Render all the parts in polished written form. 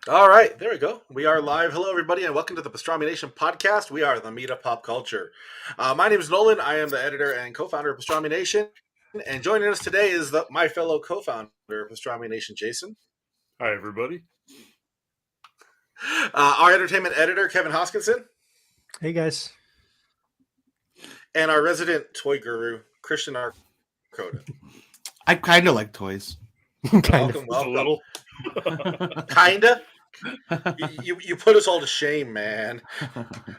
All right, there we go. We are live. Hello, everybody, and welcome to the Pastrami Nation Podcast. We are the meat of pop culture. My name is Nolan. I am the editor and co-founder of Pastrami Nation, and joining us today is my fellow co-founder of Pastrami Nation, Jason. Hi, everybody. Our entertainment editor, Kevin Hoskinson. Hey, guys. And our resident toy guru, Christian Arcoda. I kind of like toys. Welcome. A little. Kinda. You put us all to shame, man.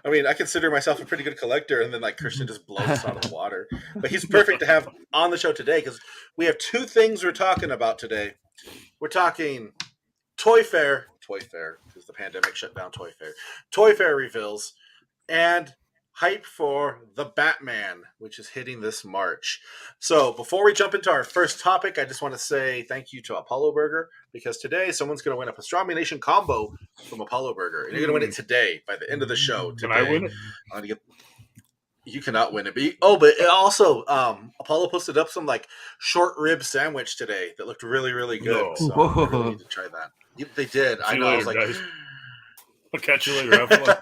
I mean, I consider myself a pretty good collector, and then Christian just blows us out of the water. But he's perfect to have on the show today because we have two things we're talking about today. We're talking Toy Fair, because the pandemic shut down Toy Fair reveals, and hype for The Batman, which is hitting this March. So before we jump into our first topic, I just want to say thank you to Apollo Burger, because today someone's going to win a Pastrami Nation combo from Apollo Burger. And you're going to win it today, by the end of the show. Today. Can I win it? You cannot win it. But it also, Apollo posted up some short rib sandwich today that looked really, really good. No. So I really need to try that. They did. See I you know. later, I was like, guys. I'll catch you later. Have fun.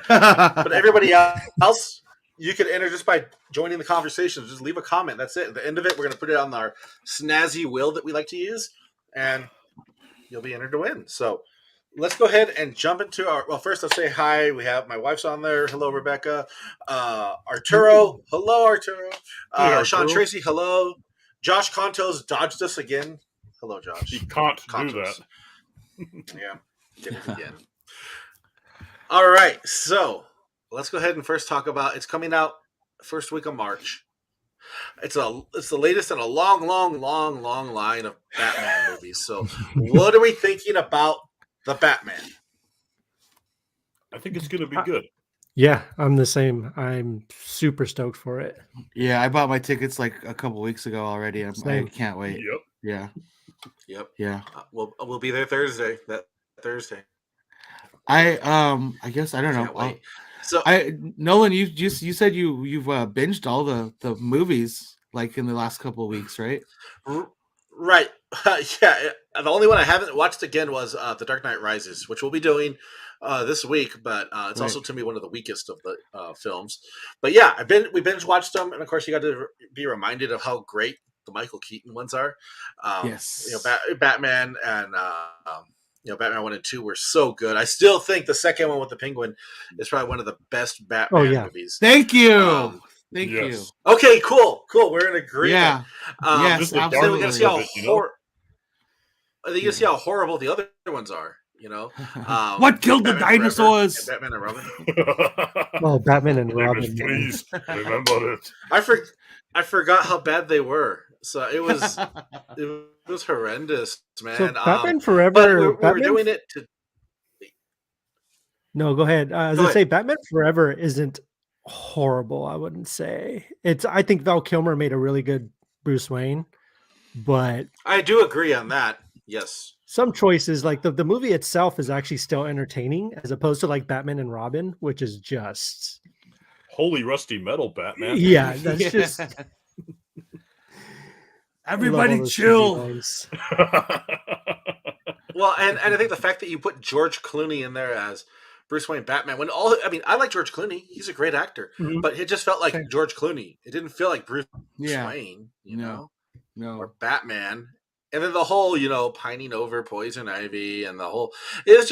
But everybody else, you can enter just by joining the conversation. Just leave a comment. That's it. At the end of it, we're going to put it on our snazzy wheel that we like to use, and you'll be entered to win. So let's go ahead and jump into our. Well, first, let's say hi. We have my wife's on there. Hello, Rebecca. Arturo. Hello, Arturo. Hey, Arturo. Sean Tracy. Hello. Josh Contos dodged us again. Hello, Josh. You can't do Contos. that. Yeah, did it again. All right, so let's go ahead and first talk about it's coming out first week of March. It's the latest in a long line of Batman movies. So, what are we thinking about the Batman? I think it's going to be good. Yeah, I'm the same. I'm super stoked for it. Yeah, I bought my tickets a couple weeks ago already. I can't wait. Yep. Yeah. Yeah. We'll be there Thursday. That Thursday. I guess I don't know. Can't wait. So Nolan, you said you've binged all the movies in the last couple of weeks, right? Right. Yeah. The only one I haven't watched again was The Dark Knight Rises, which we'll be doing this week, but it's also to me one of the weakest of the films. But yeah, we binge watched them, and of course you got to be reminded of how great the Michael Keaton ones are. Yes. Batman and Batman 1 and 2 were so good. I still think the second one with the Penguin is probably one of the best Batman movies. Thank you. Thank you. Okay, cool. We're in agreement. Yeah. Yes, absolutely. We're gonna see how see how horrible the other ones are. What killed the dinosaurs? Batman and Robin. Oh, Batman and Robin. Please remember it. I forgot how bad they were. So it was horrendous, man. So Batman Forever. But we're doing it to. No, go ahead. I was gonna say Batman Forever isn't horrible. I wouldn't say it's. I think Val Kilmer made a really good Bruce Wayne, but I do agree on that. Yes, some choices the movie itself is actually still entertaining as opposed to Batman and Robin, which is just holy rusty metal, Batman. Yeah, that's just. Everybody chill. Well, and I think the fact that you put George Clooney in there as Bruce Wayne Batman, I like George Clooney. He's a great actor, but it just felt like George Clooney. It didn't feel like Bruce Wayne, No. or Batman. And then the whole, pining over Poison Ivy and the whole it's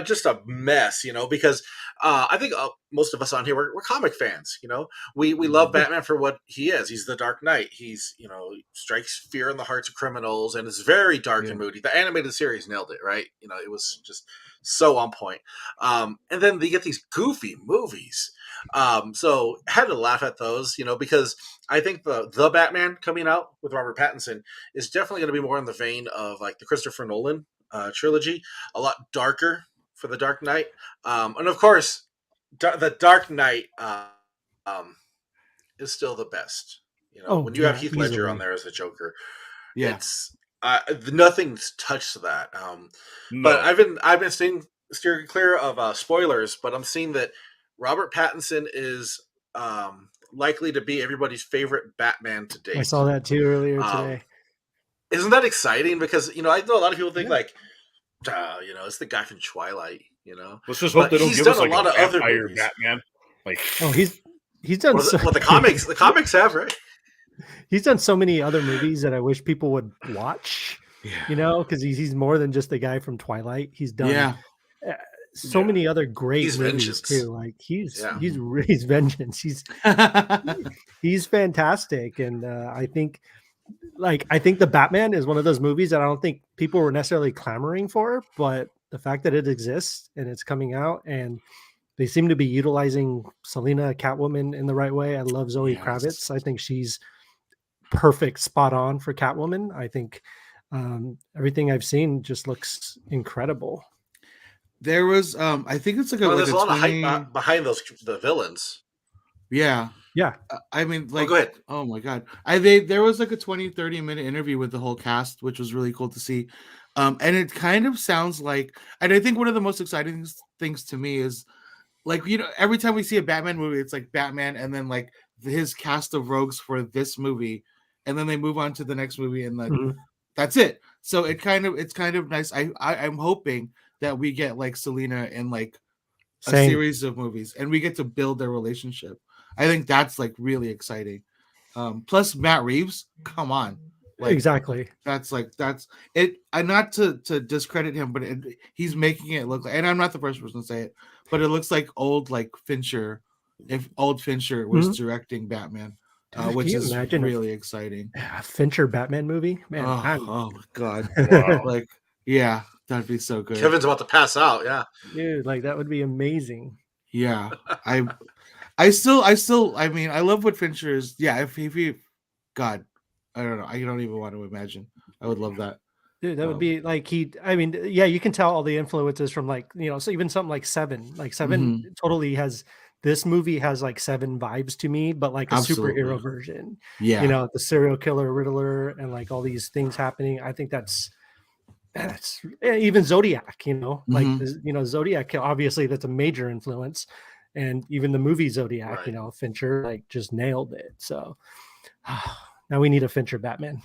just a mess, because I think most of us on here we're comic fans. We love Batman for what he is. He's the Dark Knight. He's strikes fear in the hearts of criminals and is very dark and moody. The animated series nailed it, right? It was just so on point. And then they get these goofy movies. So I had to laugh at those, because I think the Batman coming out with Robert Pattinson is definitely going to be more in the vein of the Christopher Nolan trilogy, a lot darker for the Dark Knight. And of course, the Dark Knight is still the best. When you have Heath Ledger on there as the Joker, it's nothing's touched that. No. But I've been steering clear of spoilers, but I'm seeing that Robert Pattinson is likely to be everybody's favorite Batman to date. I saw that too earlier today. Isn't that exciting? Because I know a lot of people think it's the guy from Twilight. Let's just hope But they don't he's give done us a like lot a of other vampire movies. Batman. Like, Oh, he's done Well, so, the comics have, right? he's done so many other movies that I wish people would watch. Yeah. Because he's more than just the guy from Twilight. He's done Yeah. so Yeah. many other great He's movies vengeance. too. Like he's Yeah. he's vengeance. He's fantastic, and I think the Batman is one of those movies that I don't think people were necessarily clamoring for, but the fact that it exists and it's coming out, and they seem to be utilizing Selena Catwoman in the right way. I love Zoe Yes. Kravitz. I think she's perfect, spot on for Catwoman. I think everything I've seen just looks incredible. There was I think it's like a, Well, like there's a a lot 20... of hype behind the villains. Yeah. Yeah. I mean, like, go ahead. oh my god, there was like a 20-30 minute interview with the whole cast, which was really cool to see. And it kind of sounds like, and I think one of the most exciting things to me is, like, every time we see a Batman movie, it's like Batman and then like his cast of rogues for this movie, and then they move on to the next movie, and then that's it. So it's kind of nice. I'm hoping that we get like Selena in like a series of movies, and we get to build their relationship. I think that's like really exciting. Plus Matt Reeves, come on. Like, exactly. That's it. Not to discredit him, but he's making it look like, and I'm not the first person to say it, but it looks like old like Fincher, if old Fincher was directing Batman, which is really exciting. A Fincher Batman movie, man. Oh my god. wow. Like, yeah, that'd be so good. Kevin's about to pass out. Yeah, dude, like that would be amazing. Yeah, I still, I mean, I love what Fincher is. Yeah, if he, God, I don't know. I don't even want to imagine. I would love that. Dude, that would be like you can tell all the influences from like, so even something like Seven. Like Seven totally has, this movie has like Seven vibes to me, but like a superhero version. Yeah. The serial killer Riddler and like all these things happening. I think that's even Zodiac, like, Zodiac, obviously that's a major influence. And even the movie Zodiac, Right. Fincher like just nailed it. So now we need a Fincher Batman.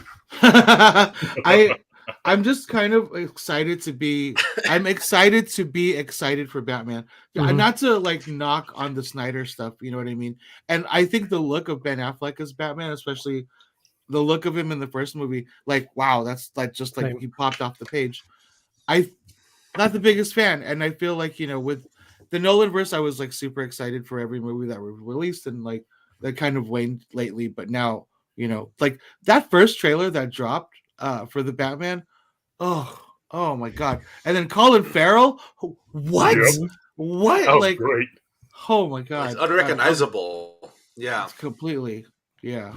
I'm just kind of excited to be. I'm excited to be excited for Batman. Not to like knock on the Snyder stuff, you know what I mean? And I think the look of Ben Affleck as Batman, especially the look of him in the first movie, like, wow, that's like just like he popped off the page. I'm not the biggest fan, and I feel like, with the Nolanverse, I was like super excited for every movie that was released, and like that kind of waned lately. But now, like that first trailer that dropped for the Batman, oh my god! And then Colin Farrell, what? Yep. What? That was like, great. Oh my god, it's unrecognizable. Yeah, it's completely. Yeah.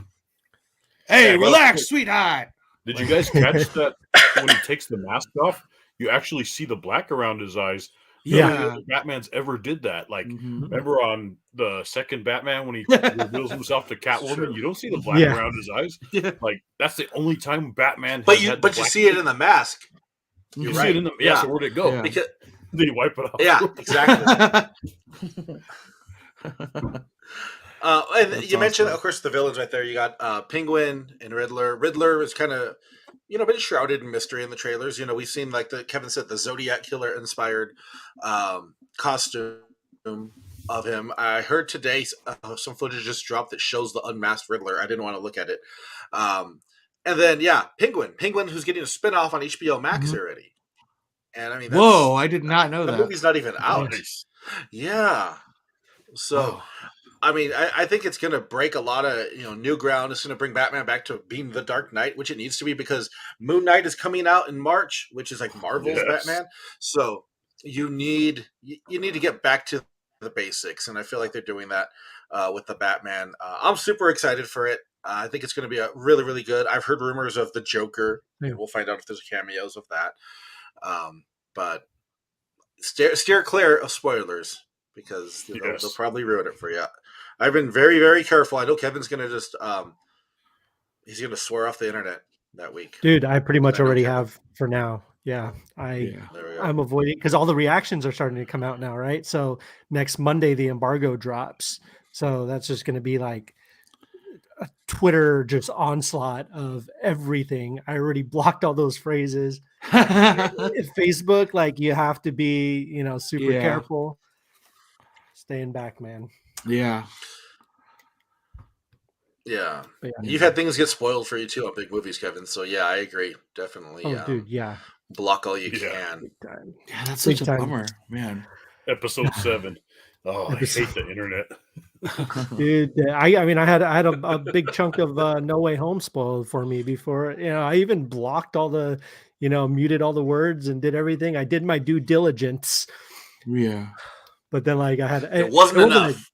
Hey, relax, sweetheart. Did you guys catch that when he takes the mask off? You actually see the black around his eyes. No other Batman's ever did that. Like, remember on the second Batman when he reveals himself to Catwoman, you don't see the black around his eyes. Like, that's the only time Batman. But you see it in the mask. You see it in the so where'd it go? Yeah. Because, Did he wipe it off? yeah, exactly. And That's you mentioned, awesome. of course, the villains right there. You got Penguin and Riddler. Riddler is kind of, been shrouded in mystery in the trailers. We've seen, like Kevin said, the Zodiac Killer inspired costume of him. I heard today some footage just dropped that shows the unmasked Riddler. I didn't want to look at it. And then, Penguin, who's getting a spinoff on HBO Max already. And I mean, whoa, I did not know the that. movie's not even out. Nice. Yeah. So, I mean, I think it's going to break a lot of, new ground. It's going to bring Batman back to being the Dark Knight, which it needs to be, because Moon Knight is coming out in March, which is like Marvel's Batman. So you need to get back to the basics. And I feel like they're doing that with the Batman. I'm super excited for it. I think it's going to be a really, really good. I've heard rumors of the Joker. And we'll find out if there's cameos of that. But steer clear of spoilers, because they'll probably ruin it for you. I've been very, very careful. I know Kevin's going to just he's going to swear off the internet that week. Dude, I pretty much already have for now. Yeah, I'm avoiding, because all the reactions are starting to come out now, right? So next Monday the embargo drops. So that's just going to be like a Twitter just onslaught of everything. I already blocked all those phrases. Facebook, like you have to be, super Yeah. careful. Staying back, man. Yeah. Yeah. But yeah. You've had things get spoiled for you too on big movies, Kevin. So yeah, I agree. Definitely. Oh, dude, yeah. Block all you Yeah. can. Big time. Yeah, that's Big such a time. bummer, man. Episode 7. Oh, I Episode- hate the internet. Dude, I mean, I had a big chunk of No Way Home spoiled for me before. I even blocked all the, muted all the words and did everything. I did my due diligence, Yeah. but then like I had It wasn't enough.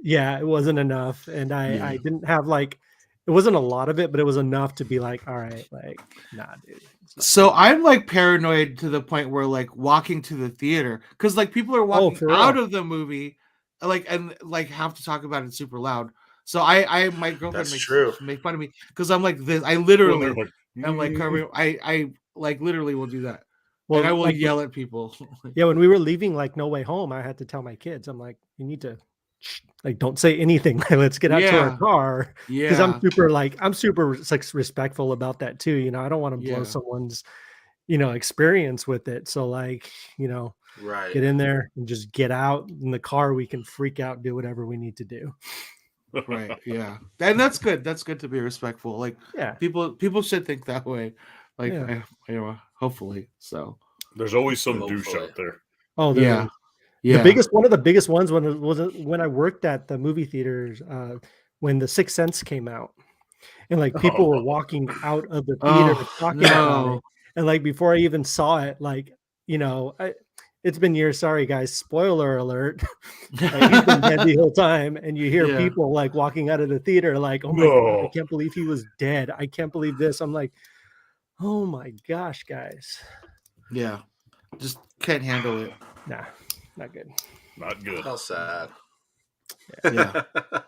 Yeah, it wasn't enough, and Yeah. I didn't have like it wasn't a lot of it, but it was enough to be like, all right, like nah, dude. So I'm like paranoid to the point where like walking to the theater, because like people are walking for out real. of the movie, like and like have to talk about it super loud. So I my girlfriend That's true. make fun of me because I'm like this. I Well, literally they're like, I'm like covering. I like literally will do that, Well, and I will like, yell at people. yeah, when we were leaving like No Way Home, I had to tell my kids, I'm like, you need to like don't say anything. Let's get out to our Yeah. car. Because Yeah, I'm super like respectful about that too. I don't want to blow Yeah. someone's experience with it. So like, Right. get in there and just get out in the car. We can freak out, do whatever we need to do. right. Yeah, and that's good. That's good to be respectful. Like Yeah. people should think that way. Like Yeah. hopefully. So there's always some douche Hopefully. out there. Oh, yeah, the yeah. one of the biggest ones was when I worked at the movie theaters when The Sixth Sense came out, and like people were walking out of the theater talking about no. it, and like before I even saw it, like it's been years. Sorry guys, spoiler alert. Like, he's been dead the whole time, and you hear Yeah. people like walking out of the theater, like, oh my god, I No. can't believe he was dead. I can't believe this. I'm like, oh my gosh, guys, Yeah, just can't handle it. nah, not good. Not good. How sad. Yeah.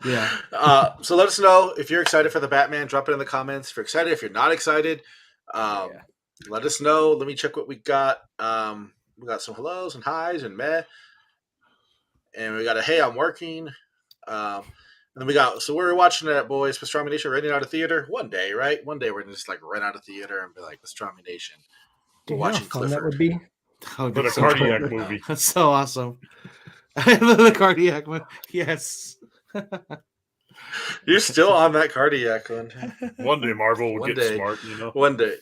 Yeah. So let us know if you're excited for the Batman. Drop it in the comments. If you're excited, if you're not excited, Yeah. let us know. Let me check what we got. We got some hellos and highs and meh. And we got a hey, I'm working. And then we got, so we're watching it, boys. Pastrami Nation renting out a theater. One day, right? One day we're going to just like rent out a theater and be like, Pastrami Nation. We're You know how watching fun that would Clifford. be. Oh, But a that's so cardiac cool. movie. That's so awesome. The cardiac one. Yes. You're still on that cardiac one. One day Marvel would One get day. smart, One day.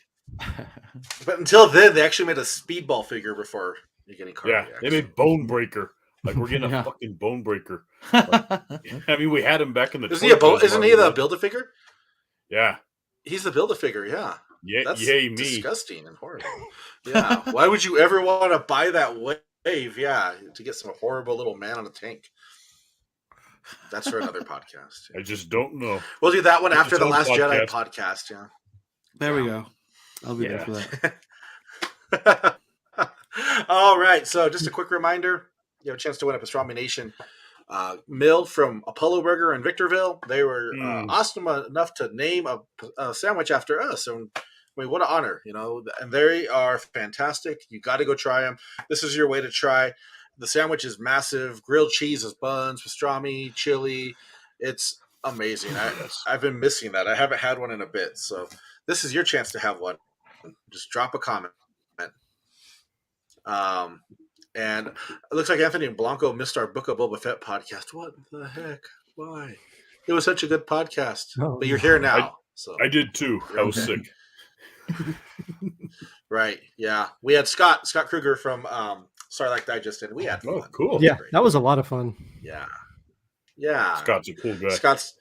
But until then, they actually made a speedball figure before you're getting Yeah, cardiac. they made Bone Breaker. Like we're getting Yeah. a fucking Bone Breaker. I mean, we had him back in the. Isn't he Toy Biz isn't he Marvel. the Build-A-Figure? Yeah. He's the Build-A-Figure, yeah. Yeah. That's Yay me. disgusting and horrible. Yeah. Why would you ever want to buy that wave? Yeah, to get some horrible little man on a tank. That's for another podcast. I just don't know. We'll do that one It's after its the own Last Jedi podcast. podcast. Yeah. There we go. I'll be Yeah. there for that. All right. So, just a quick reminder: you have a chance to win a Pastrami Nation meal from Apollo Burger in Victorville. They were awesome enough to name a sandwich after us, and I mean, what an honor, And they are fantastic. You got to go try them. This is your way to try. The sandwich is massive. Grilled cheese as buns, pastrami, chili. It's amazing. I've been missing that. I haven't had one in a bit, so this is your chance to have one. Just drop a comment. And it looks like Anthony Blanco missed our Book of Boba Fett podcast. What the heck? Why? It was such a good podcast. Oh, but you're here now. So I did too. I was sick. right. Yeah. We had Scott Kruger from Starlight Digest, and we had fun. Oh, cool. Yeah, that was a lot of fun. Yeah. Yeah. Scott's a cool guy. Scott's,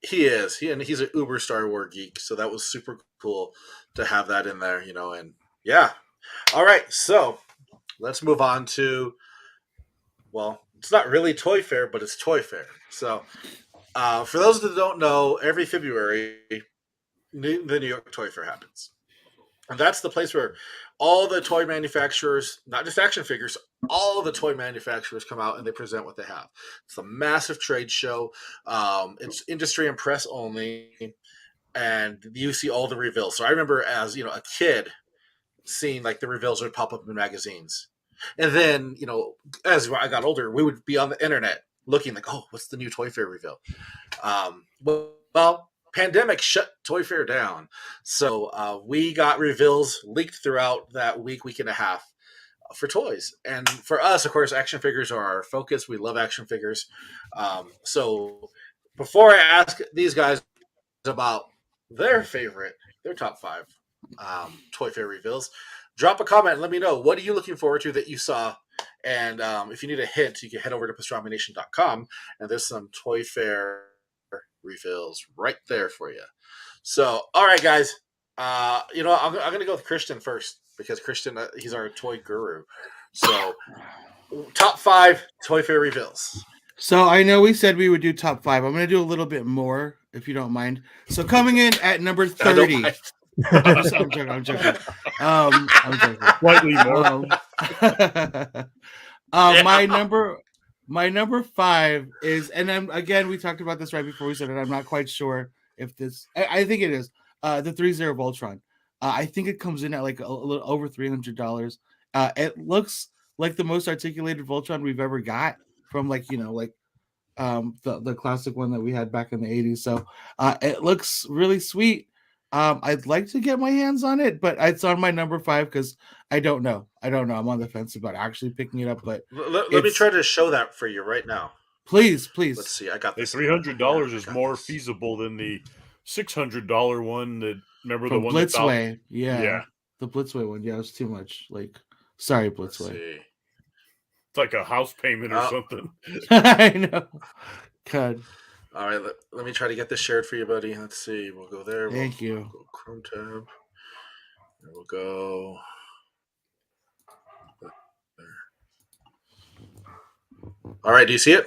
he is. He's an uber Star Wars geek, so that was super cool to have that in there, and yeah. All right, so let's move on to, well, it's not really Toy Fair, but it's Toy Fair. So for those that don't know, every February, the New York Toy Fair happens. And that's the place where all the toy manufacturers, not just action figures, all the toy manufacturers come out and they present what they have. It's a massive trade show. It's industry and press only. And you see all the reveals. So I remember as, a kid seeing like the reveals would pop up in magazines. And then, as I got older, we would be on the internet looking like, oh, what's the new Toy Fair reveal? Well, pandemic shut Toy Fair down. So we got reveals leaked throughout that week and a half for toys. And for us, of course, action figures are our focus. We love action figures. So before I ask these guys about their top 5 Toy Fair reveals, drop a comment and let me know, what are you looking forward to that you saw? And if you need a hint, you can head over to pastramination.com, and there's some Toy Fair reveals right there for you. So, all right, guys. I'm going to go with Christian first, because Christian, he's our toy guru. So, top 5 Toy Fair reveals. So I know we said we would do top 5. I'm going to do a little bit more, if you don't mind. So coming in at number 30. I'm joking. I'm joking. Slightly more. My number 5 is, and we talked about this right before we said it. I'm not quite sure if this. I think it is the 3-0 Voltron. I think it comes in at like a little over $300. It looks like the most articulated Voltron we've ever got from the classic one that we had back in the 80s. So it looks really sweet. I'd like to get my hands on it, but it's on my number 5 because I don't know. I'm on the fence about actually picking it up. But let me try to show that for you right now. Please. Let's see. I got this. $300 is more feasible than the $600 one. That remember the one Blitzway? Yeah, the Blitzway one. Yeah, it was too much. Sorry, Blitzway. It's like a house payment or something. I know. God. All right, let me try to get this shared for you, buddy. Let's see. We'll go there. Thank you. We'll go Chrome tab. There we'll go. There. All right, do you see it?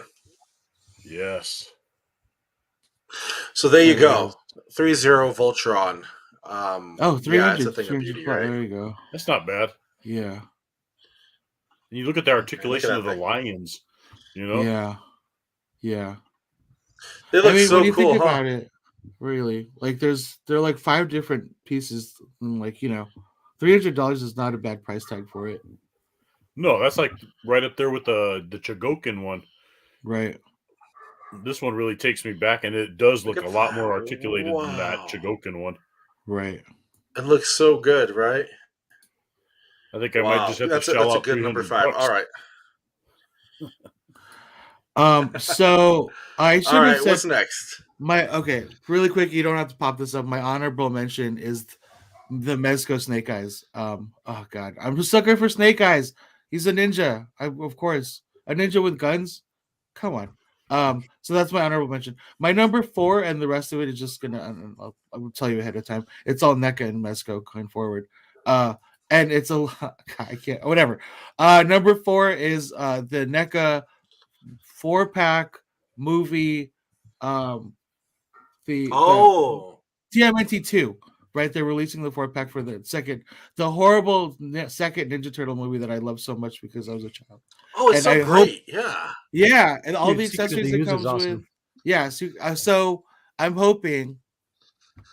Yes. So there you go. 3-0 Voltron. 300. Yeah, it's a thing of beauty, right? There you go. That's not bad. Yeah. And you look at the articulation of the lions, Yeah. They look when you cool, think about it, really, they're like 5 different pieces, and $300 is not a bad price tag for it. No, that's like right up there with the Chogokin one. Right. This one really takes me back, and it does look a lot more articulated than that Chogokin one. Right. It looks so good, right? I think I might just have to shell out that's a good number 5. $300. All right. So I should have said, what's next? Really quick, you don't have to pop this up. My honorable mention is the Mezco Snake Eyes. Oh God, I'm a sucker for Snake Eyes. He's a ninja, of course, a ninja with guns. Come on. So that's my honorable mention. My number 4, and the rest of it is just I'll tell you ahead of time. It's all NECA and Mezco going forward. And it's a lot. I can't. Whatever. Number 4 is the NECA 4-pack movie. The TMNT 2. Right, they're releasing the 4-pack for the horrible second Ninja Turtle movie that I love so much because I was a child. Oh, it's and so great! Yeah, and all the accessories that comes with. Yeah, so I'm hoping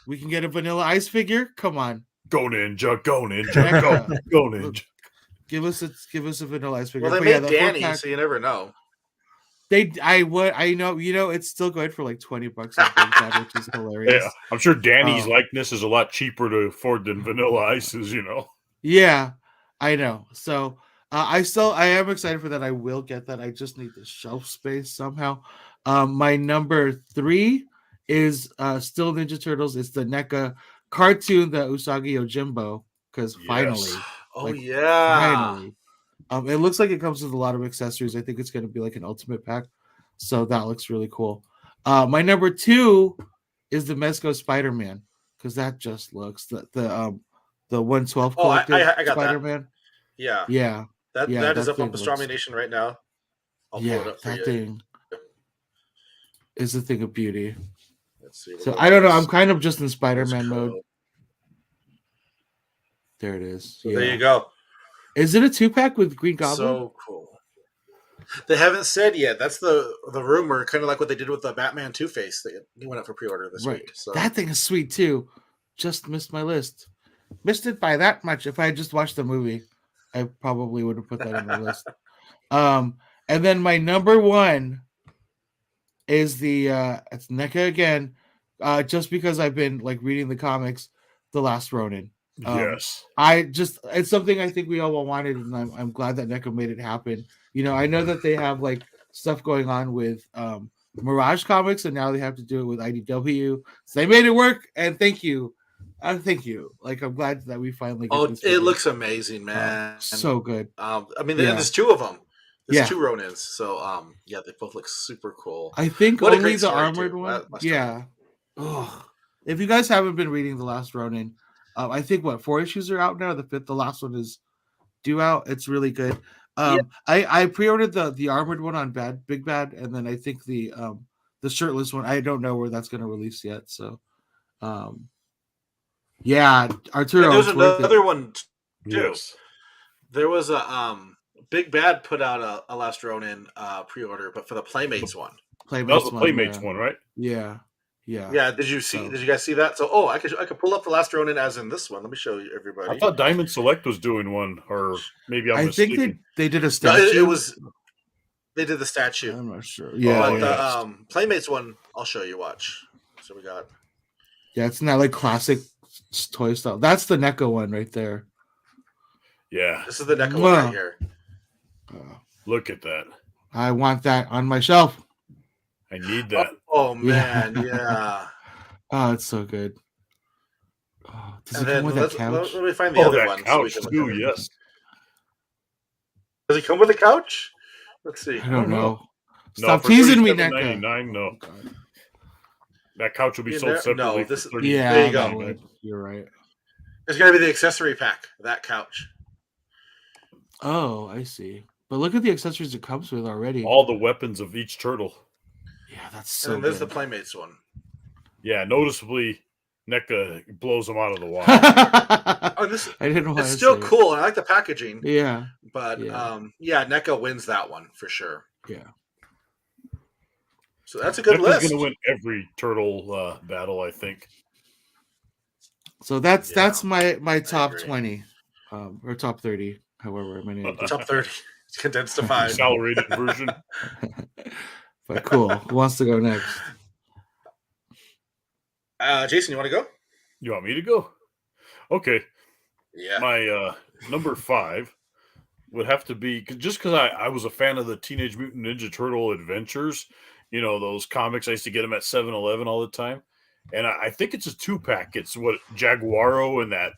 we can get a Vanilla Ice figure. Come on, go Ninja, go Ninja. Give us a Vanilla Ice figure. Well, they made Danny, so you never know. I know, it's still going for like $20 which is hilarious. Yeah, I'm sure Danny's likeness is a lot cheaper to afford than Vanilla Ice's, Yeah, I know. So I am excited for that. I will get that. I just need the shelf space somehow. My number 3 is still Ninja Turtles. It's the NECA cartoon, the Usagi Yojimbo, because finally. Finally. It looks like it comes with a lot of accessories. I think it's going to be like an ultimate pack. So that looks really cool. My number 2 is the Mezco Spider-Man, because that just looks the 112 collective I got Spider-Man. That. Yeah. That is up on Pastrami Nation right now. I'll pull it up for you. Thing is a thing of beauty. Let's see. So I don't know. I'm kind of just in Spider-Man mode. There it is. So there you go. Is it a 2-pack with Green Goblin? So cool. They haven't said yet. That's the rumor, kind of like what they did with the Batman Two-Face. They went up for pre-order this week. So that thing is sweet too. Just missed my list. Missed it by that much. If I had just watched the movie, I probably would have put that on my list. And then my number 1 is the it's NECA again. just because I've been like reading the comics, The Last Ronin. Yes. It's something I think we all wanted, and I'm glad that NECA made it happen. You know, I know that they have like stuff going on with Mirage Comics, and now they have to do it with IDW. So they made it work, and thank you. Thank you. Like, I'm glad that we finally get this. It looks amazing, man. So good. I mean, there's two of them. There's two Ronins. So, yeah, they both look super cool. I think what only the armored one. Yeah. Oh, if you guys haven't been reading The Last Ronin, I think 4 issues are out now. The last one is due out. It's really good. I pre-ordered the armored one on Big Bad, and then I think the shirtless one. I don't know where that's going to release yet. So, yeah, Arturo. There's another one too. Yes. There was a Big Bad put out a Last Ronin pre-order, but for the Playmates one. That was the Playmates one, right? Yeah. Did you guys see that? So, I could pull up the Last Ronin as in this one. Let me show you everybody. I thought Diamond Select was doing one, or maybe I think they did a statue. No, they did the statue. I'm not sure. But the Playmates one, I'll show you. Watch. So we got. Yeah, it's not like classic toy style. That's the NECA one right there. Yeah, this is the NECA one right here. Look at that. I want that on my shelf. I need that. Oh man, yeah. Oh, it's so good. Oh, does and it come with a couch? Let me find the other one. Couch too, yes. Does it come with a couch? Let's see. I don't know. No, Stop teasing me, NECA. No. That couch will be sold separately. There you go. You're right. It's gonna be the accessory pack. That couch. Oh, I see. But look at the accessories it comes with already. All the weapons of each turtle. Yeah, that's so. And there's the Playmates one. Yeah, noticeably, NECA blows them out of the water. I didn't know. It's still cool. I like the packaging. Yeah, but NECA wins that one for sure. Yeah. So that's a good list. NECA's going to win every turtle battle, I think. So that's my top 20, or top 30, however I'm going to top 30. It's condensed to 5. Accelerated version. But cool. Who wants to go next? Jason, you want to go? You want me to go? Okay. Yeah. My number 5 would have to be just because I was a fan of the Teenage Mutant Ninja Turtle Adventures. You know, those comics. I used to get them at 7-Eleven all the time. And I think it's a 2-pack. It's what Jaguaro and that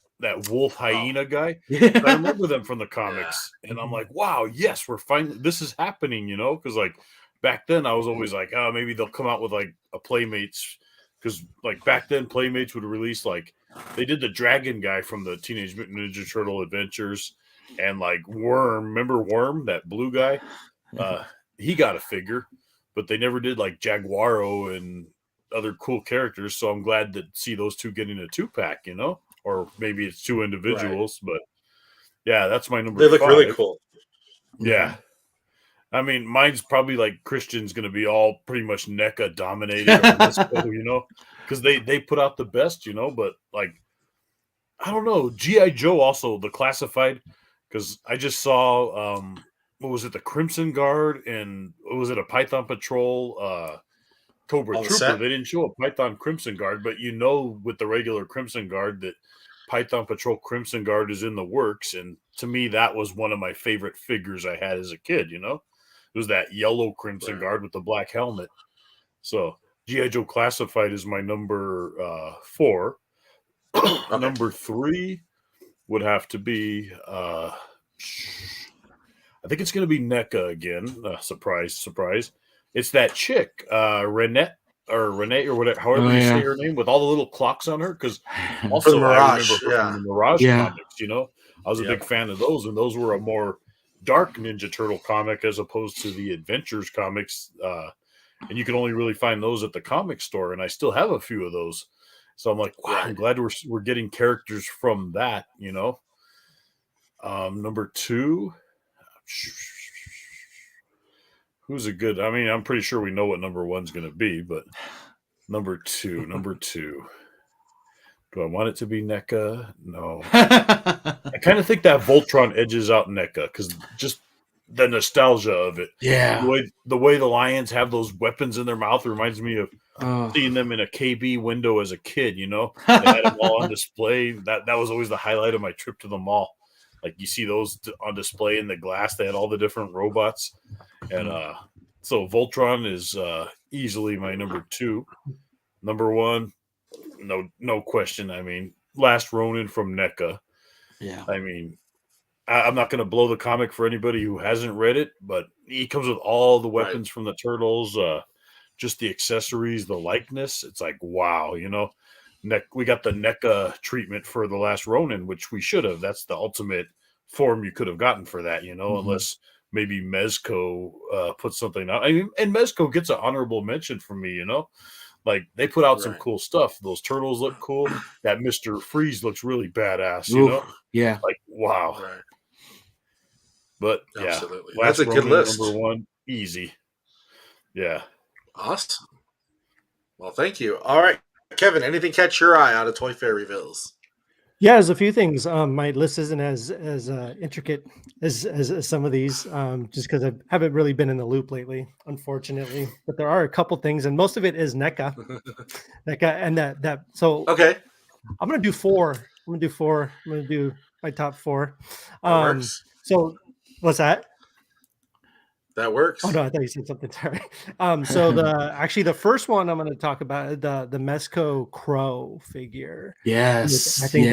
wolf hyena guy. I remember them from the comics. Yeah. And I'm like, wow, yes, we're finally, this is happening, you know? Because like back then I was always like, oh, maybe they'll come out with like a Playmates. Because like back then Playmates would release like, they did the dragon guy from the Teenage Mutant Ninja Turtle Adventures. And like Worm, remember Worm, that blue guy? He got a figure. But they never did like Jaguaro and other cool characters. So I'm glad to see those two getting a 2-pack, you know, or maybe it's 2 individuals. Right. But yeah, that's my number 5. They look really cool. Yeah. I mean, mine's probably like Christian's going to be all pretty much NECA dominated, you know, because they put out the best, you know, but like, I don't know. G.I. Joe also, the classified, because I just saw, what was it, the Crimson Guard, and was it a Python Patrol Cobra Trooper? Set? They didn't show a Python Crimson Guard, but you know with the regular Crimson Guard that Python Patrol Crimson Guard is in the works, and to me that was one of my favorite figures I had as a kid, you know? It was that yellow Crimson Guard with the black helmet. So G.I. Joe Classified is my number 4. Okay. Number 3 would have to be I think it's going to be NECA again. Surprise, surprise. It's that chick, Renee or whatever, however you say her name, with all the little clocks on her. Because also Mirage, I remember her from the Mirage comics, you know. I was a big fan of those, and those were a more dark Ninja Turtle comic as opposed to the Adventures comics. And you can only really find those at the comic store, and I still have a few of those. So I'm like, wow, I'm glad we're getting characters from that, you know. Number 2. Who's a good? I mean, I'm pretty sure we know what number 1's going to be, but number 2. Do I want it to be NECA? No. I kind of think that Voltron edges out NECA because just the nostalgia of it. Yeah. The way the lions have those weapons in their mouth reminds me of seeing them in a KB window as a kid. You know, they had them all on display. That was always the highlight of my trip to the mall. Like you see those on display in the glass. They had all the different robots, and so Voltron is easily my number 2. Number 1, no question. I mean, Last Ronin from NECA. Yeah. I mean, I'm not going to blow the comic for anybody who hasn't read it, but he comes with all the weapons from the Turtles, just the accessories, the likeness. It's like, wow, you know, we got the NECA treatment for The Last Ronin, which we should have. That's the ultimate form you could have gotten for that, you know, unless maybe Mezco put something out. I mean, and Mezco gets an honorable mention from me, you know. Like, they put out some cool stuff. Those turtles look cool. That Mr. Freeze looks really badass, you know? Yeah. Like, wow. Right. But, yeah. Absolutely. That's a good list. Number 1, easy. Yeah. Awesome. Well, thank you. All right. Kevin, anything catch your eye out of Toy Fair reveals? Yeah, there's a few things. My list isn't as intricate as some of these, just because I haven't really been in the loop lately, unfortunately. But there are a couple things, and most of it is NECA. And that. So okay, I'm gonna do 4. I'm gonna do my top 4. That works. So what's that? That works. Oh no, I thought you said something. Sorry. So the first one I'm going to talk about the Mezco Crow figure. Yes, I think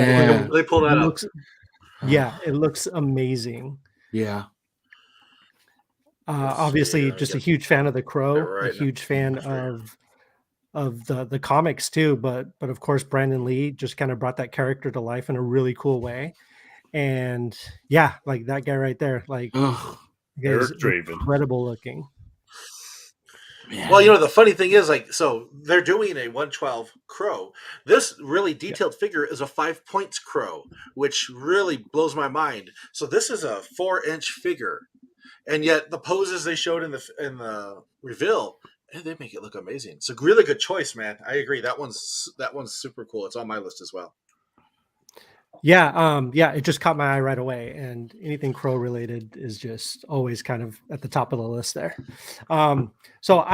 they pull that up. Yeah, it looks amazing. Yeah. Obviously, just a huge fan of the Crow. A huge fan of the comics too. But of course, Brandon Lee just kind of brought that character to life in a really cool way. And yeah, like that guy right there, like. Eric Draven. Incredible looking. Man. Well, you know, the funny thing is, like, so they're doing a 112 Crow. This really detailed figure is a 5 points Crow, which really blows my mind. So this is a 4-inch figure, and yet the poses they showed in the reveal, they make it look amazing. It's a really good choice, man. I agree. That one's super cool. It's on my list as well. Yeah, it just caught my eye right away, and anything Crow related is just always kind of at the top of the list there. So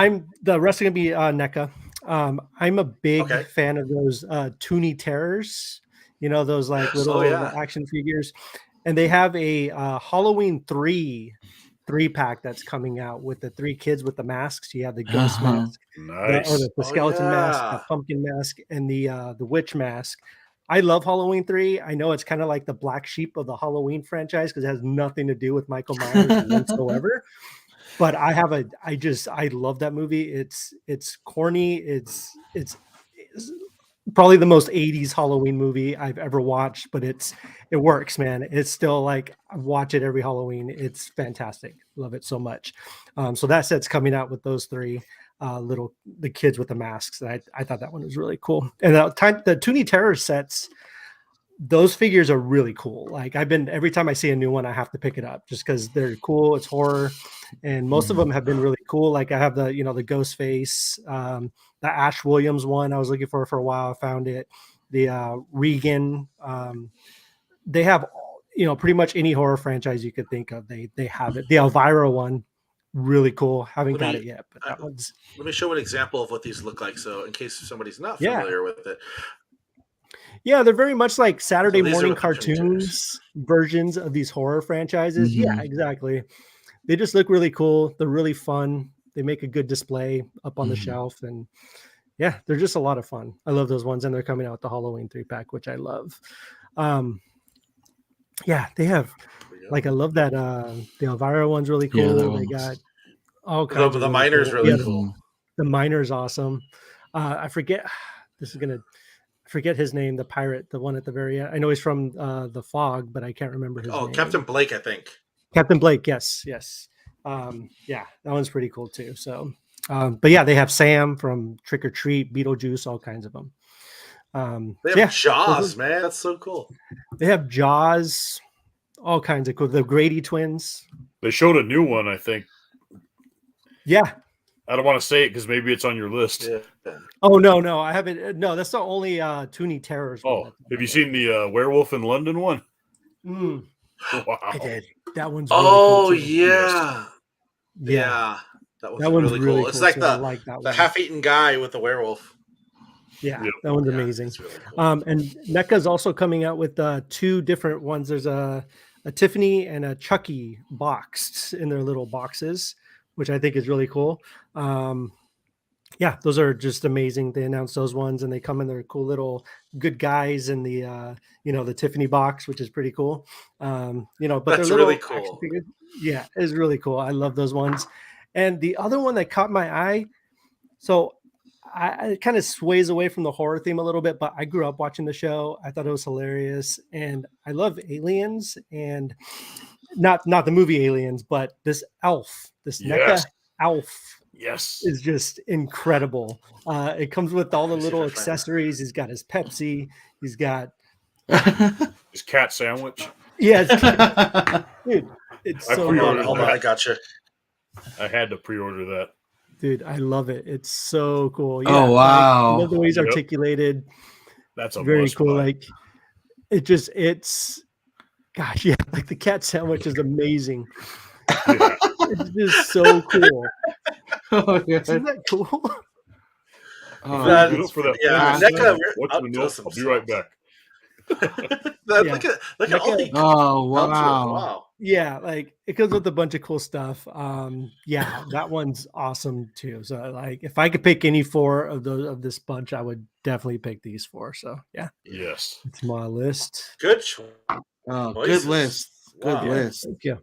the rest are gonna be NECA. I'm a big fan of those Toonie Terrors, you know, those like little action figures, and they have a Halloween 3-pack that's coming out with the 3 kids with the masks. You have the ghost mask, the skeleton mask, the pumpkin mask, and the witch mask. I love Halloween 3. I know it's kind of like the black sheep of the Halloween franchise because it has nothing to do with Michael Myers whatsoever. But I love that movie. It's corny. It's probably the most 80s Halloween movie I've ever watched, but it works, man. It's still like I watch it every Halloween. It's fantastic. Love it so much. So that set's coming out with those 3. The kids with the masks. I thought that one was really cool. And the Toonie Terror sets, those figures are really cool. Like every time I see a new one, I have to pick it up just because they're cool. It's horror, and most of them have been really cool. Like I have the ghost face, the Ash Williams one I was looking for a while. I found it. The Regan. They have pretty much any horror franchise you could think of. They have it. The Elvira one. Really cool. Haven't got it yet, but that one's. Let me show an example of what these look like. So, in case somebody's not familiar with it, they're very much like Saturday morning cartoons versions of these horror franchises. Mm-hmm. Yeah, exactly. They just look really cool. They're really fun. They make a good display up on the shelf, and yeah, they're just a lot of fun. I love those ones, and they're coming out with the Halloween 3-pack, which I love. They have. Like I love that the Elvira one's really cool. They got all kinds of the miner's really cool. The miner's awesome. I forget his name, the pirate, the one at the very end. I know he's from the Fog, but I can't remember his name. Captain Blake, I think. Captain Blake, yes. That one's pretty cool too. So but yeah, they have Sam from Trick or Treat, Beetlejuice, all kinds of them. They have Jaws, man. That's so cool. They have Jaws. All kinds of cool. The Grady twins. They showed a new one, I think. Yeah. I don't want to say it because maybe it's on your list. Yeah. Oh, no. I haven't. No, that's the only Toonie Terrors. Oh, have you seen the Werewolf in London one? Wow. I did. That one's really Oh cool too. yeah. Yeah. Yeah. That was That one's really really cool. It's cool, like too. I the like that the one. half-eaten guy with the werewolf. Yeah, Yep. that one's Yeah, amazing. it's really cool. And NECA's also coming out with 2 different ones. There's a Tiffany and a Chucky boxed in their little boxes, which I think is really cool. Yeah, those are just amazing. They announced those ones, and they come in their cool little good guys in the the Tiffany box, which is pretty cool. But That's they're little really action cool. figures. Yeah, it's really cool. I love those ones. And the other one that caught my eye, so it kind of sways away from the horror theme a little bit, but I grew up watching the show. I thought it was hilarious, and I love aliens, and not the movie Aliens, but this elf, this Yes. NECA elf Yes. is just incredible. It comes with all the Let me see if little I find that. accessories. He's got his Pepsi. He's got His cat sandwich. dude. It's I so pre-ordered good. Hold on, I gotcha. I had to pre-order that. Dude, I love it. It's so cool. Oh, I wow. love the way he's Yep. articulated. That's a Very must cool. buy. Like it's gosh, yeah, like the cat sandwich is amazing. Yeah. It's just so cool. Oh, yeah. Isn't that cool? Oh, That- Good for that. Yeah, Yeah. NECA What's up the to note? I'll be right back. Yeah. Look at all he Oh, comes with. wow. Wow. Yeah, like it comes with a bunch of cool stuff. Yeah, that one's awesome too. So like if I could pick any 4 of this bunch, I would definitely pick these 4. So yeah, Yes. it's my list. Good choice. Oh, Choices. good list. Good Wow. list. Thank you.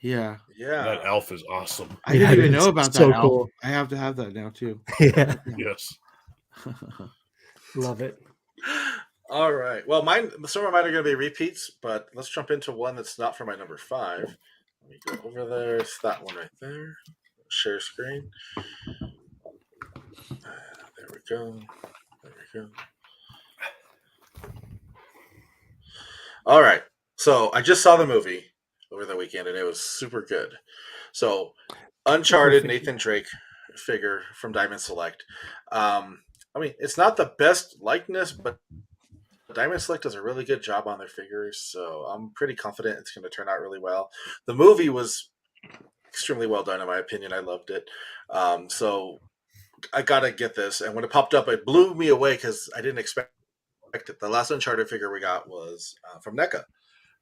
Yeah. Yeah. That elf is awesome. I Yeah, didn't even it's know about that. so Alf. cool. I have to have that now too. Yeah, Yes. love it. All right. Well, some of mine are going to be repeats, but let's jump into one that's not for my number 5. Let me go over there. It's that one right there. Share screen. There we go. There we go. All right. So I just saw the movie over the weekend, and it was super good. So Uncharted, Perfect. Nathan Drake figure from Diamond Select. I mean, it's not the best likeness, but Diamond Select does a really good job on their figures, so I'm pretty confident it's going to turn out really well. The movie was extremely well done, in my opinion. I loved it. So I got to get this. And when it popped up, it blew me away because I didn't expect it. The last Uncharted figure we got was from NECA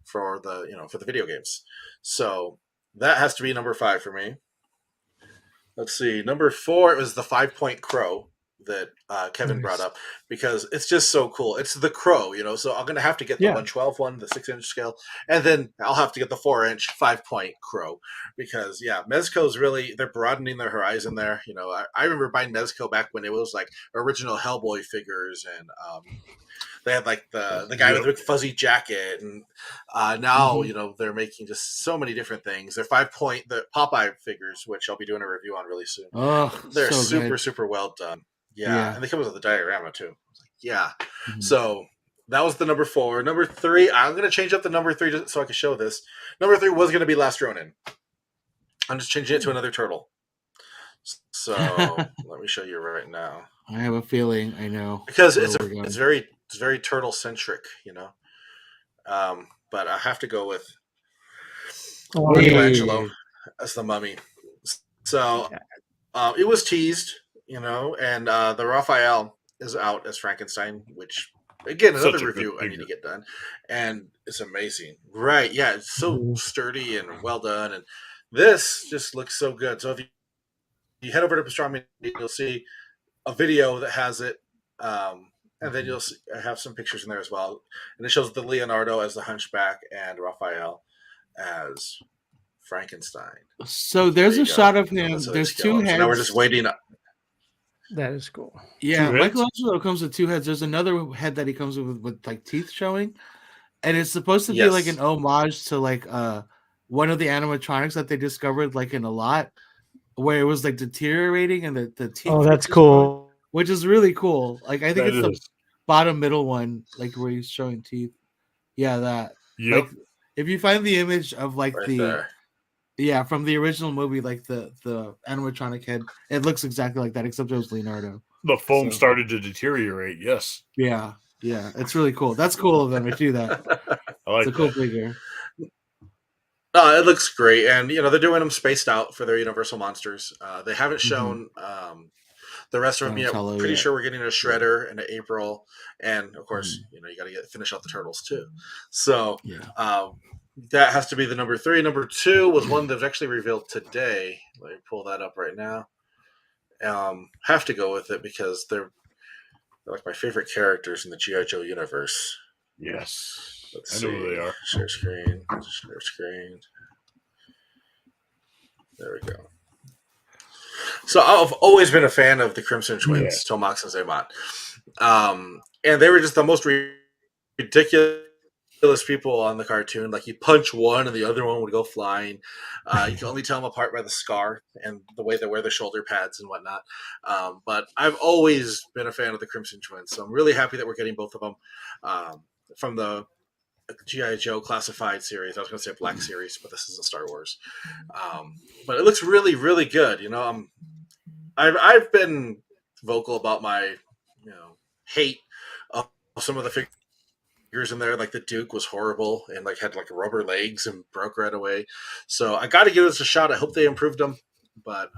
for the video games. So that has to be number 5 for me. Let's see. Number 4, it was the 5-point crow that Kevin brought up because it's just so cool. It's the crow, so I'm going to have to get the 112 one, the 6-inch scale, and then I'll have to get the 4-inch 5-point crow because, Mezco's really, they're broadening their horizon there. I remember buying Mezco back when it was like original Hellboy figures, and they had like the guy with the big fuzzy jacket, and now they're making just so many different things. They're 5-point, the Popeye figures, which I'll be doing a review on really soon. Oh, They're so super good. super well done. Yeah. And they come with a diorama too. Mhm. So that was the number 4. Number 3, I'm going to change up the number 3 so I can show this. Number 3 was going to be Last Ronin. I'm just changing it to another turtle. So let me show you right now I have a feeling I know because where it's we're going. very turtle centric, But I have to go with Michelangelo as the mummy. So it was teased, and the Raphael is out as Frankenstein, which again Such another a good review I need to figure. get done, and it's amazing, right? Yeah, it's so sturdy and well done, and this just looks so good. So if you head over to Pastrami, you'll see a video that has it, and then you'll have some pictures in there as well, and it shows the Leonardo as the Hunchback and Raphael as Frankenstein. So there's There a you go. shot of him. That's how There's it's 2 going. heads. So now we're just waiting. That is cool. Yeah, 2 heads? Michelangelo comes with 2 heads. There's another head that he comes with like teeth showing, and it's supposed to be like an homage to like one of the animatronics that they discovered like in a lot, where it was like deteriorating and the teeth. Oh, that's were showing, cool. which is really cool. Like I think That it's the is. bottom middle one, like where he's showing teeth. Yeah, that. Yep. Like if you find the image of like Right there. from the original movie, like the animatronic head, it looks exactly like that, except it was Leonardo. The foam So- started to deteriorate. Yes. Yeah, it's really cool. That's cool of them to do that. I like It's a cool that. figure. It looks great, and they're doing them spaced out for their Universal monsters. They haven't shown the rest of them yet. Pretty sure we're getting a Shredder in April, and of course, you got to finish out the Turtles too. So that has to be the number 3. Number 2 was one that was actually revealed today. Let me pull that up right now. Have to go with it because they're like my favorite characters in the G.I. Joe universe. Yes. Let's I know who they are. Share screen. Share screen. There we go. So I've always been a fan of the Crimson Twins, Tomax and Zaymot. And they were just the most ridiculous people on the cartoon. Like, you punch one and the other one would go flying. You can only tell them apart by the scar and the way they wear the shoulder pads and whatnot. But I've always been a fan of the Crimson Twins, so I'm really happy that we're getting both of them from the G.I. Joe Classified series. I was going to say Black series, but this isn't Star Wars. But it looks really, really good. I've been vocal about my hate of some of the figures in there. Like the Duke was horrible and had rubber legs and broke right away. So I got to give this a shot. I hope they improved them. But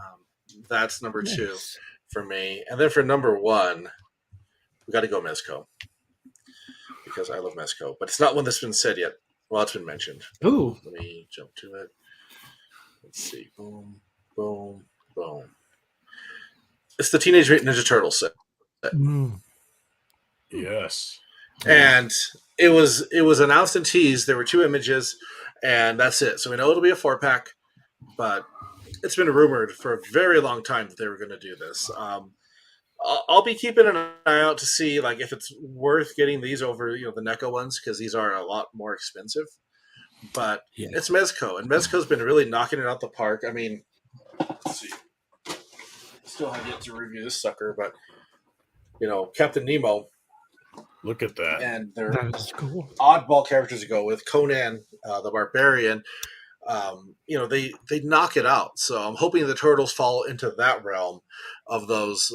that's number 2 for me. And then for number 1, we got to go Mezco. Because I love Mezco, but it's not one that's been said yet. Well, it's been mentioned. Ooh. Let me jump to it. Let's see. Boom, boom, boom. It's the Teenage Mutant Ninja Turtles set. Yes. And it was announced and teased. There were 2 images, and that's it. So we know it'll be a 4-pack, but it's been rumored for a very long time that they were going to do this. I'll be keeping an eye out to see if it's worth getting these over the NECA ones, because these are a lot more expensive. But it's Mezco, and Mezco's been really knocking it out the park. I mean, let's see. Still have yet to review this sucker, but Captain Nemo. Look at that. And they're cool. Oddball characters to go with. Conan, the Barbarian. They knock it out. So I'm hoping the Turtles fall into that realm of those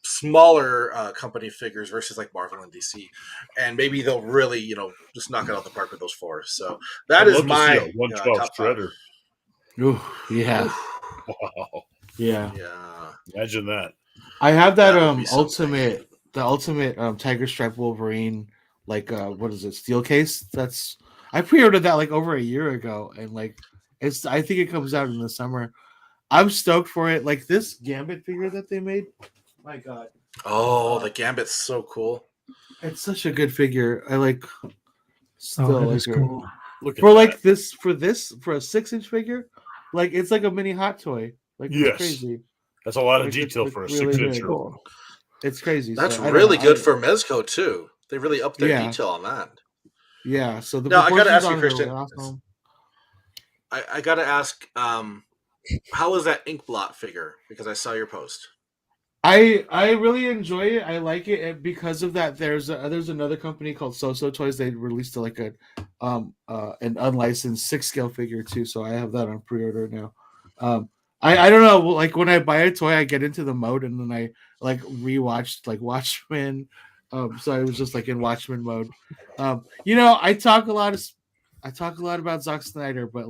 smaller company figures versus Marvel and DC, and maybe they'll really just knock it out the park with those 4. So that is my 112 Shredder. Ooh, yeah. Wow. Yeah. Imagine that. I have that ultimate Tiger Stripe Wolverine, what is it, steel case? I pre-ordered that over a year ago, and I think it comes out in the summer. I'm stoked for it. This Gambit figure that they made. My God. Oh, the Gambit's so cool. It's such a good figure. I cool. Look at for that. this for a 6-inch figure, it's like a mini hot toy. It's crazy. That's a lot of detail for a really 6-inch. Cool. It's crazy. That's really good for Mezco too. They really upped their detail on that. Yeah. So now I got to ask you, Christian. Awesome. I got to ask, how was that ink blot figure? Because I saw your post. I really enjoy it. I like it, and because of that, there's another company called So Toys. They released an unlicensed 6-scale figure too, so I have that on pre-order now. I don't know, when I buy a toy, I get into the mode, and then I rewatched Watchmen. So I was just in Watchmen mode. I talk a lot about Zack Snyder, but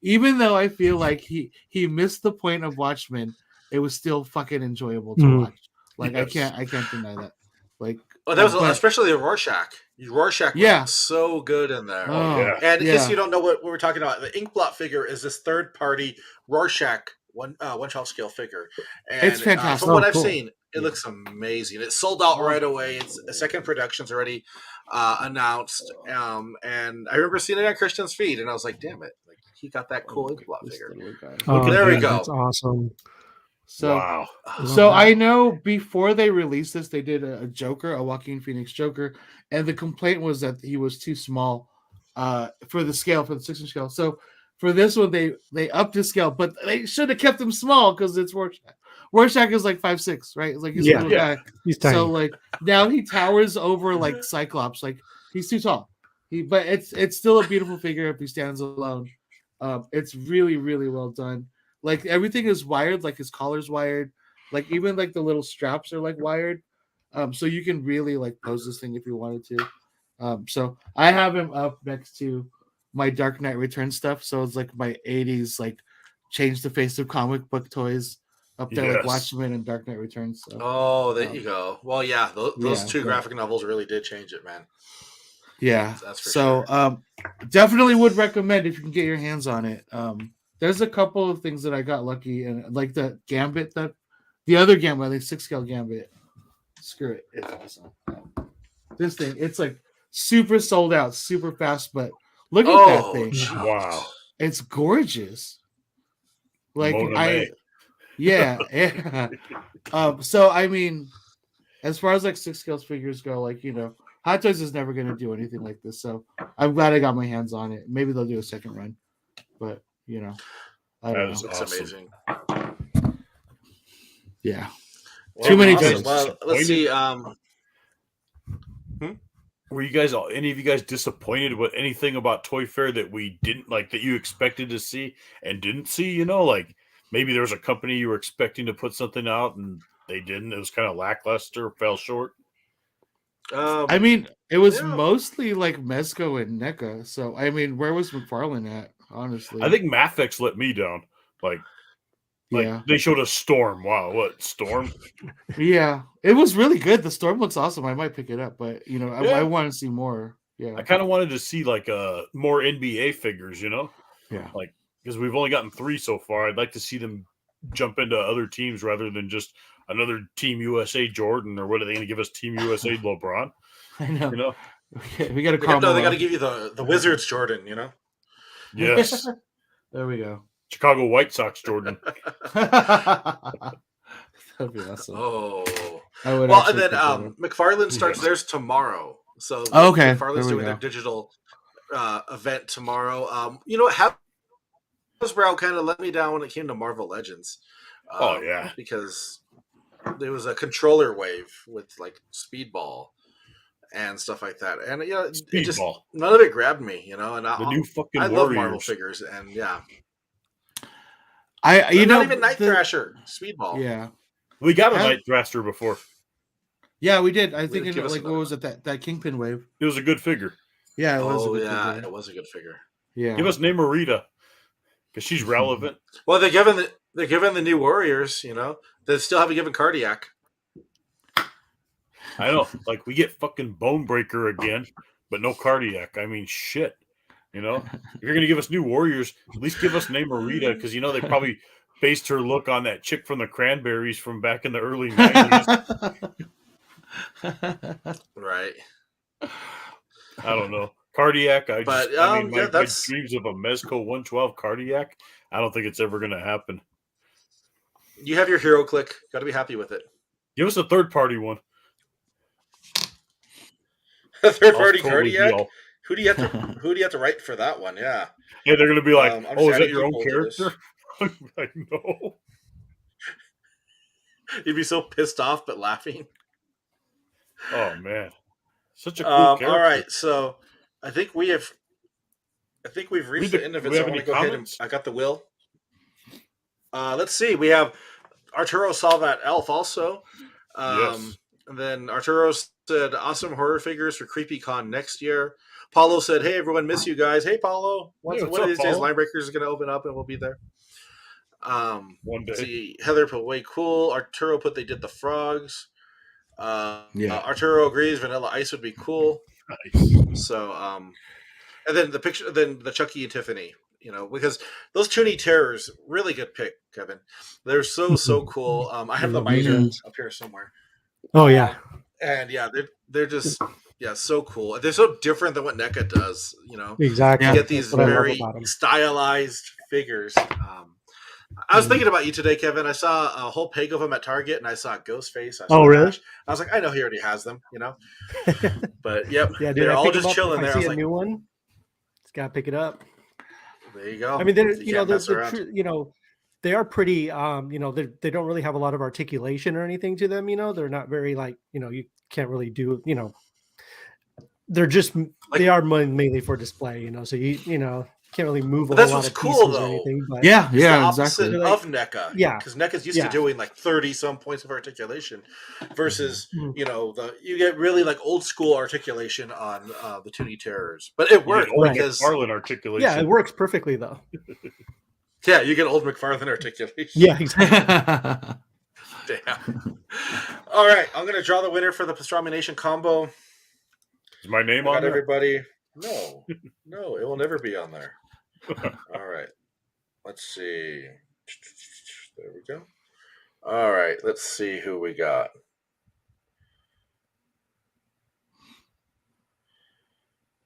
even though I feel he missed the point of Watchmen, it was still fucking enjoyable to watch. I can't deny that. That was especially the Rorschach. Rorschach was so good in there. Oh, and in case you don't know what we're talking about, the Inkblot figure is this third-party Rorschach 1/12 scale figure. And it's fantastic. From what I've seen, it looks amazing. It sold out right away. It's a second production's already announced. And I remember seeing it on Christian's feed, and I was like, damn it. He got that cool Inkblot figure. There we go. That's awesome. So, wow. So I know before they released this, they did a Joker, a Joaquin Phoenix Joker, and the complaint was that he was too small for the 6-inch scale. So for this one, they upped his scale, but they should have kept him small because it's Rorschach. Rorschach is 5'6", right? He's a little guy. He's tiny. So now he towers over Cyclops. He's too tall. But it's still a beautiful figure if he stands alone. It's really, really well done. Everything is wired, his collar's wired, even the little straps are wired. So you can really pose this thing if you wanted to. So I have him up next to my Dark Knight Returns stuff. So it's like my 80s, like change the face of comic book toys up there, like Watchmen and Dark Knight Returns. So, oh, there you go. Well, yeah, those two graphic novels really did change it, man. Yeah. That's for so sure. Definitely would recommend if you can get your hands on it. There's a couple of things that I got lucky and like the Gambit, the other Gambit, I think 6-scale Gambit. Screw it. It's awesome. This thing, it's like super sold out, super fast, but look at that thing. Geez. Wow. It's gorgeous. Like Monet. yeah. So I mean, as far as like 6-scale figures go, like, you know, Hot Toys is never going to do anything like this. So I'm glad I got my hands on it. Maybe they'll do a second run, but you know, I don't know. It's amazing. Yeah. Well, Too many awesome. toys. Well, let's see. Were you guys any of you guys disappointed with anything about Toy Fair that we didn't like, that you expected to see and didn't see? You know, like maybe there was a company you were expecting to put something out and they didn't. It was kind of lackluster, fell short. I mean, it was mostly like Mezco and NECA. So I mean, where was McFarlane at? Honestly, I think Mafex let me down. Like they showed a Storm. Wow, what Storm? Yeah, it was really good. The Storm looks awesome. I might pick it up, but you know, I want to see more. Yeah, I kind of wanted to see like more NBA figures. You know, like because we've only gotten 3 so far. I'd like to see them jump into other teams rather than just another Team USA Jordan, or what are they going to give us? Team USA LeBron? I know. You know, we got to they got to give you the Wizards Jordan. You know. Yes. There we go. Chicago White Sox Jordan. That'd be awesome. Oh. Well, and then McFarlane starts theirs tomorrow. So okay, McFarlane's doing their digital event tomorrow. You know, Hasbro kind of let me down when it came to Marvel Legends. Because there was a controller wave with like Speedball and stuff like that, and none of it grabbed me, you know. And the new fucking I Warriors. love Marvel figures, and not even Night Thrasher, Speedball. Yeah, we got a Night Thrasher before. Yeah, we did. I think what was it, that Kingpin wave? It was a good figure. Yeah, it was. It was a good figure. Yeah, give us Namorita because she's relevant. Well, they're given the new Warriors, you know. They still haven't given Cardiac. I know, like we get fucking Bone Breaker again, but no Cardiac. I mean, shit. You know, if you're gonna give us new Warriors, at least give us Namorita, because you know they probably based her look on that chick from the Cranberries from back in the early 90s. Right. I don't know. Cardiac. My dreams of a Mezco 112 Cardiac. I don't think it's ever gonna happen. You have your hero click. Got to be happy with it. Give us a third-party one. A third-party Cardiac. Who do you have to write for that one? Yeah. Yeah, they're gonna be like, "Oh, is that your own character?" I'm like, no. You'd be so pissed off, but laughing. Oh man, such a cool character. All right, so I think we've reached the end of it. So I want to go ahead and I got the will. Let's see. We have Arturo Salvat Elf also. Yes. And then Arturo said, awesome horror figures for CreepyCon next year. Paulo said, hey, everyone, miss you guys. Hey, Paulo. One of these days, Linebreakers is going to open up and we'll be there. One day. See, Heather put way cool. Arturo put they did the frogs. Arturo agrees Vanilla Ice would be cool. Nice. So, and then the Chucky and Tiffany, you know, because those Toonie Terrors, really good pick, Kevin. They're so cool. I have the miser up here somewhere. Oh yeah, and yeah, they're just so cool. They're so different than what NECA does, you know. Exactly. You get these very stylized figures. I was thinking about you today, Kevin. I saw a whole peg of them at Target, and I saw Ghostface. Really? I was like, I know he already has them, you know. But yep, yeah, dude, they're all just chilling there. I see a new one. Just gotta pick it up. There you go. I mean, they're they are pretty. They don't really have a lot of articulation or anything to them. You know, they're not very you can't really do. They're just they are mainly for display. You know, so can't really move a But that's whole lot what's of cool, pieces or though. anything. But Yeah, It's yeah, the opposite exactly. Like, of NECA. yeah. Because NECA's used Yeah. to doing like 30 some points of articulation versus, Mhm. you know, you get really like old school articulation on the 2D terrors. But it You worked get old because McFarlane articulation. Yeah, it works perfectly though. yeah, you get old McFarlane articulation. Yeah, exactly. Damn. All right, I'm gonna draw the winner for the Pastrami Nation combo. Is my name I on got there? everybody. No, no, it will never be on there. All right, let's see. There we go. All right, let's see who we got.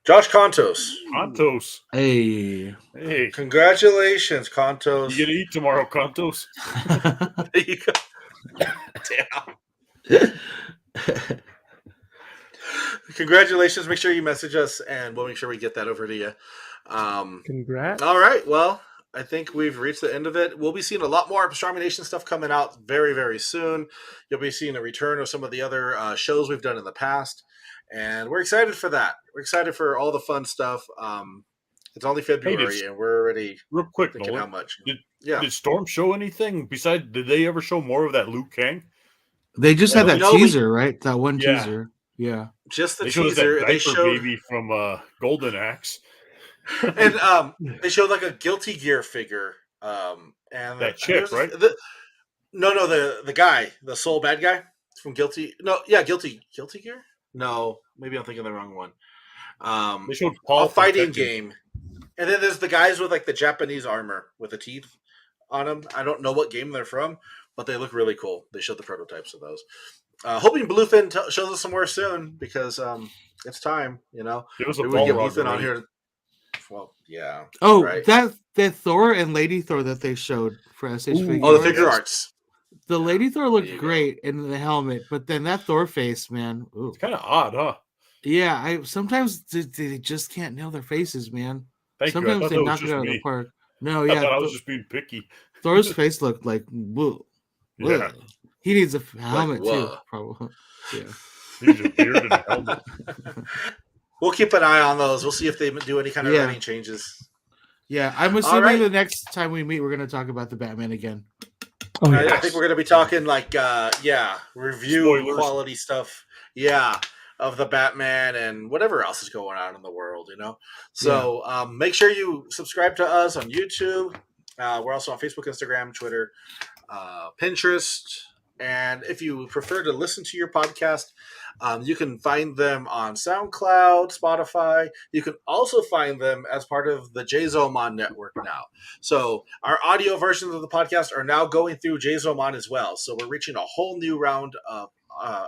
Josh Contos. Contos. Hey. Hey, Congratulations, Contos. you gonna eat tomorrow, Contos? There you go. Damn. Congratulations. Make sure you message us and we'll make sure we get that over to you. Congrats. All right. Well, I think we've reached the end of it. We'll be seeing a lot more Pastrami Nation stuff coming out very, very soon. You'll be seeing a return of some of the other shows we've done in the past. And we're excited for that. We're excited for all the fun stuff. It's only February and we're already Real quick, thinking Nolan, how much. Did Storm show anything besides? Did they ever show more of that Liu Kang? They just had that You know, teaser, right? That one Yeah. teaser. Yeah. Just the They showed teaser. that They diaper showed baby from Golden Axe. and they showed like a Guilty Gear figure. And That chick, right? No, the guy, the sole bad guy from Guilty. No, yeah, Guilty Gear. No, maybe I'm thinking the wrong one. They showed Paul a from fighting Tekken. game, and then there's the guys with like the Japanese armor with the teeth on them. I don't know what game they're from, but they look really cool. They showed the prototypes of those. Hoping Bluefin shows us some more soon because it's time. You know, It was a maybe we get Balrog Bluefin on already. here. Well, yeah. Oh, right. that Thor and Lady Thor that they showed for SH Figure. Oh, the figure arts. The Lady Thor There looked you go. great in the helmet, but then that Thor face, man. Ooh. It's kind of odd, huh? Yeah, I sometimes they just can't nail their faces, man. Thank you. I Sometimes thought they that was knock it just out of the me. park. No, I yeah, thought I was just being picky. Thor's face looked like woo. Yeah. He needs a helmet too, whoa. probably. Yeah. He's a beard and a helmet. We'll keep an eye on those. We'll see if they do any kind of Yeah. writing changes. Yeah, I'm assuming right. the next time we meet, we're going to talk about the Batman again. Oh, I yeah. think we're going to be talking like, review Spoilers. quality stuff. Yeah, of the Batman and whatever else is going on in the world, you know? So make sure you subscribe to us on YouTube. We're also on Facebook, Instagram, Twitter, Pinterest. And if you prefer to listen to your podcast, you can find them on SoundCloud, Spotify. You can also find them as part of the JZomon network now. So our audio versions of the podcast are now going through JZomon as well. So we're reaching a whole new round of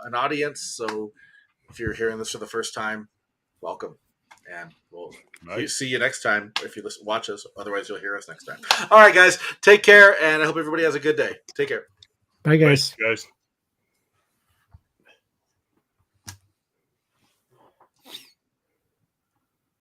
an audience. So if you're hearing this for the first time, welcome. And we'll see you next time if you watch us. Otherwise, you'll hear us next time. All right, guys. Take care, and I hope everybody has a good day. Take care. Bye, guys. Thanks, guys.